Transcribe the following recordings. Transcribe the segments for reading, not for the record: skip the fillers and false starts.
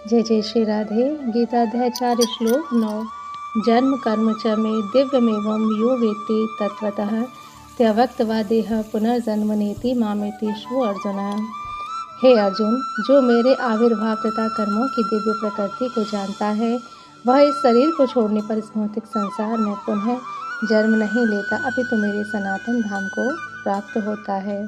जय जय श्री राधे। गीताध्याय 4 श्लोक 9। जन्म कर्म च मे दिव्यमेवं यो वेत्ति तत्त्वतः त्यक्त्वा पुनर्जन्म नेति मामेति शो अर्जुन। हे अर्जुन, जो मेरे आविर्भाव तथा कर्मों की दिव्य प्रकृति को जानता है, वह इस शरीर को छोड़ने पर इस भौतिक संसार में पुनः जन्म नहीं लेता, अपितु मेरे सनातन धाम को प्राप्त होता है।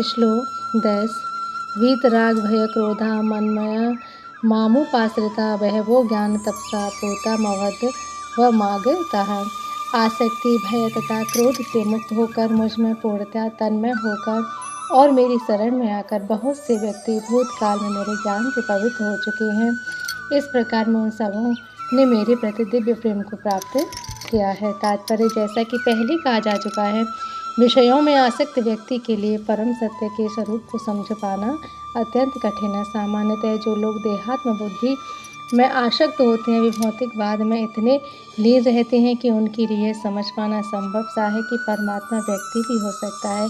श्लोक 10। वीतराग भय क्रोधा मनमय मामुपाश्रिता बहवो ज्ञान तपसा पोता मवद व मागतः। आसक्ति भय तथा क्रोध से मुक्त होकर मुझ में पूर्णतः तन्मय होकर और मेरी शरण में आकर बहुत से व्यक्ति भूतकाल में मेरे ज्ञान से पवित्र हो चुके हैं। इस प्रकार में उन सबों ने मेरे प्रति दिव्य प्रेम को प्राप्त किया है। तात्पर्य जैसा कि पहले कहा जा चुका है, विषयों में आसक्त व्यक्ति के लिए परम सत्य के स्वरूप को समझ पाना अत्यंत कठिन है। सामान्यतः जो लोग देहात्म बुद्धि में आसक्त होते हैं, वे भौतिकवाद में इतने लीन रहते हैं कि उनके लिए समझ पाना संभव सा है कि परमात्मा व्यक्ति भी हो सकता है।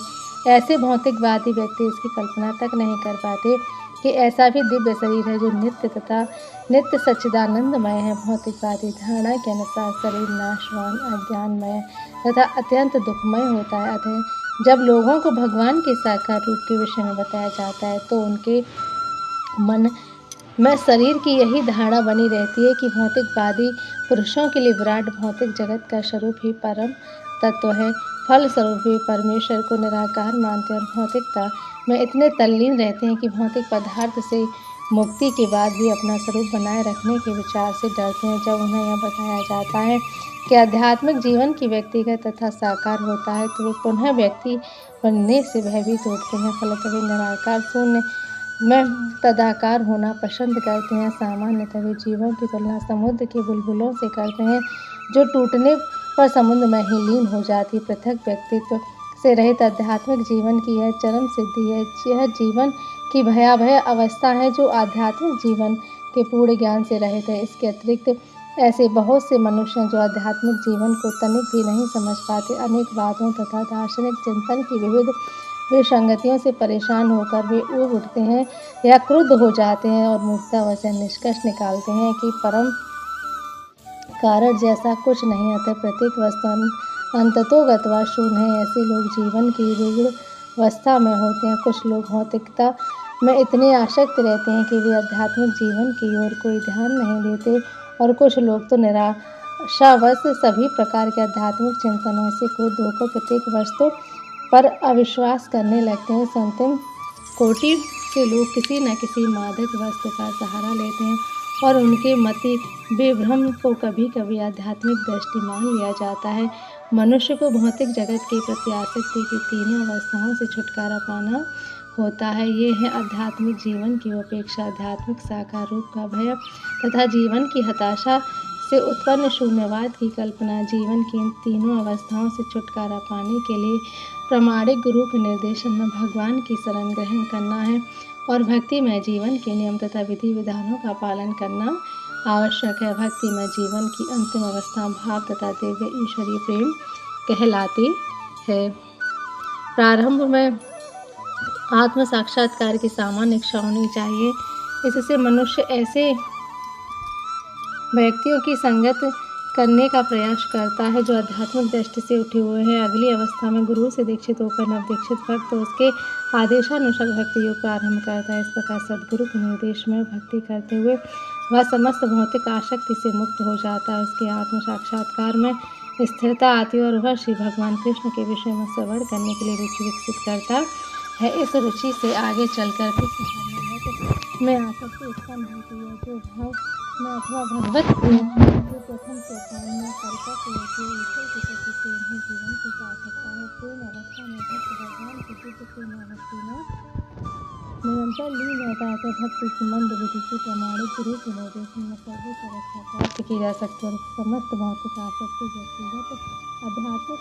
ऐसे भौतिकवादी व्यक्ति इसकी कल्पना तक नहीं कर पाते कि ऐसा भी दिव्य शरीर है जो नित्य सच्चिदानंदमय है। भौतिकवादी धारणा के अनुसार शरीर नाशवान, अज्ञानमय तथा अत्यंत दुखमय होता है। अतः जब लोगों को भगवान के साकार रूप के विषय में बताया जाता है तो उनके मन में शरीर की यही धारणा बनी रहती है कि भौतिकवादी पुरुषों के लिए विराट भौतिक जगत का स्वरूप ही परम तत्व है। फलस्वरूप वे परमेश्वर को निराकार मानते और भौतिकता में इतने तल्लीन रहते हैं कि भौतिक पदार्थ से मुक्ति के बाद भी अपना स्वरूप बनाए रखने के विचार से डरते हैं। जब उन्हें यह बताया जाता है कि आध्यात्मिक जीवन की व्यक्तिगत तथा साकार होता है तो वे पुनः व्यक्ति बनने से भयभीत होते हैं। फलतः वे निराकार शून्य में तदाकार होना पसंद करते हैं। सामान्यतः वे जीवन की तुलना समुद्र के बुलबुलों से करते हैं, जो टूटने पर समुद्र में ही लीन हो जाती। पृथक व्यक्तित्व से रहित आध्यात्मिक जीवन की यह चरम सिद्धि है। यह जीवन की भयावह अवस्था है जो आध्यात्मिक जीवन के पूर्ण ज्ञान से रहित है। इसके अतिरिक्त ऐसे बहुत से मनुष्य हैं जो आध्यात्मिक जीवन को तनिक भी नहीं समझ पाते। अनेक वादों तथा दार्शनिक चिंतन की विविध विसंगतियों से परेशान होकर वे ऊब उठते हैं या क्रुद्ध हो जाते हैं और मूर्खतावश निष्कर्ष निकालते हैं कि परम कारण जैसा कुछ नहीं। अतः प्रत्येक वस्तु अंततोगत्वा शून्य है। ऐसे लोग जीवन की रूढ़ अवस्था में होते हैं। कुछ लोग भौतिकता में इतने आसक्त रहते हैं कि वे आध्यात्मिक जीवन की ओर कोई ध्यान नहीं देते और कुछ लोग तो निराशावश सभी प्रकार के आध्यात्मिक चिंतनों से क्रुद्ध होकर प्रत्येक वस्तु पर अविश्वास करने लगते हैं। अंतिम कोटि के लोग किसी न किसी मादक वस्तु का सहारा लेते हैं और उनके मति विभ्रम को कभी कभी आध्यात्मिक दृष्टि मान लिया जाता है। मनुष्य को भौतिक जगत के प्रति आसक्ति की तीनों अवस्थाओं से छुटकारा पाना होता है। ये है आध्यात्मिक जीवन की अपेक्षा, आध्यात्मिक साकार रूप का भय तथा जीवन की हताशा से उत्पन्न शून्यवाद की कल्पना। जीवन की इन तीनों अवस्थाओं से छुटकारा पाने के लिए प्रामाणिक गुरु के निर्देशन में भगवान की शरण ग्रहण करना है और भक्ति में जीवन के नियम तथा विधि विधानों का पालन करना आवश्यक है। भक्ति में जीवन की अंतिम अवस्था भाव तथा दिव्य ईश्वरीय प्रेम कहलाती है। प्रारंभ में आत्म साक्षात्कार की सामान्य इच्छा होनी चाहिए। इससे मनुष्य ऐसे व्यक्तियों की संगत करने का प्रयास करता है जो आध्यात्मिक दृष्टि से उठे हुए हैं। अगली अवस्था में गुरु से दीक्षित होकर नवदीक्षित भक्त उसके आदेशानुसार भक्ति योग प्रारंभ करता है। इस प्रकार सद्गुरु के निर्देश में भक्ति करते हुए वह समस्त भौतिक आसक्ति से मुक्त हो जाता है। उसके आत्म साक्षात्कार में स्थिरता आती है और वह श्री भगवान कृष्ण के विषय में श्रवण करने के लिए रुचि विकसित करता है। इस रुचि से आगे चलकर कृष्ण में आसक्ति उत्पन्न होती है। जो भाव में अथवा भगवत जो प्रथम सोपान में परिपक्व होती है, ईश्वर के प्रति प्रेम ही जीवन की सार्थकता है। प्रेम अवस्था में भक्त भगवान की दिव्य प्रेमावृत्ति में निरंतर लीन रहता है। तो भक्ति की मंद बुद्धि से प्रामाणिक गुरु के निर्देशन में सर्वोच्च अवस्था प्राप्त की जा सकती है और समस्त भौतिक आसक्ति व्यक्तिगत आध्यात्मिक